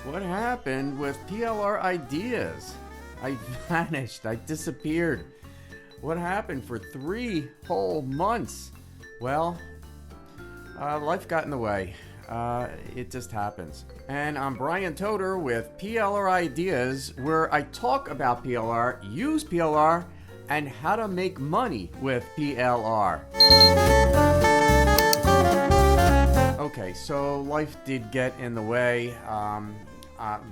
What happened with PLR ideas? I vanished. I disappeared. What happened for 3 whole months? Well, life got in the way. It just happens. And I'm Brian Toder with PLR Ideas, where I talk about PLR, use PLR, and how to make money with PLR. Okay, so life did get in the way,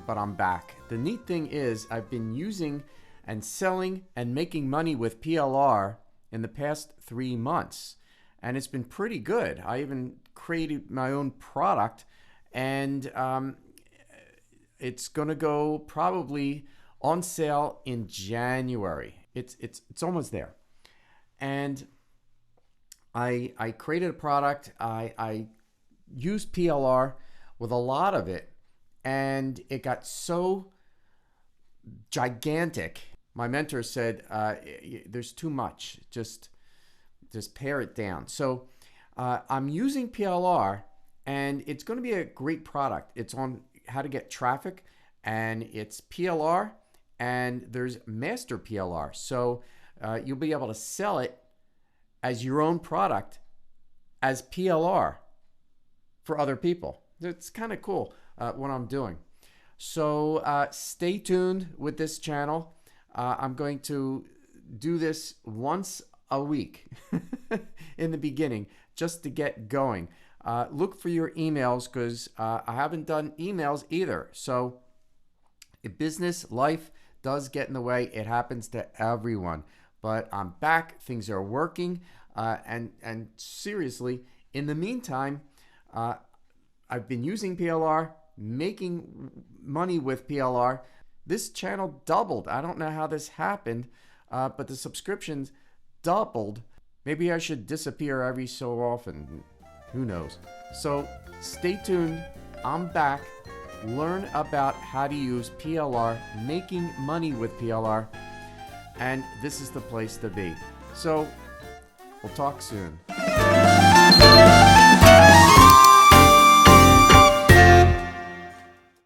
but I'm back. The neat thing is I've been using and selling and making money with PLR in the past 3 months, and it's been pretty good. I even created my own product, and it's going to go probably on sale in January. It's almost there, and I created a product. I used PLR with a lot of it, and it got so gigantic. My mentor said, there's too much. Just pare it down. So I'm using PLR, and it's going to be a great product. It's on how to get traffic, and it's PLR, and there's master PLR. So you'll be able to sell it as your own product as PLR for other people. It's kind of cool what I'm doing. So stay tuned with this channel. I'm going to do this once a week in the beginning just to get going. Look for your emails because I haven't done emails either. So if business life does get in the way, it happens to everyone. But I'm back. Things are working. And seriously, in the meantime, I've been using PLR, making money with PLR. This channel doubled. I don't know how this happened, but the subscriptions doubled. Maybe I should disappear every so often. Who knows? So stay tuned. I'm back. Learn about how to use PLR, making money with PLR, and this is the place to be. So we'll talk soon.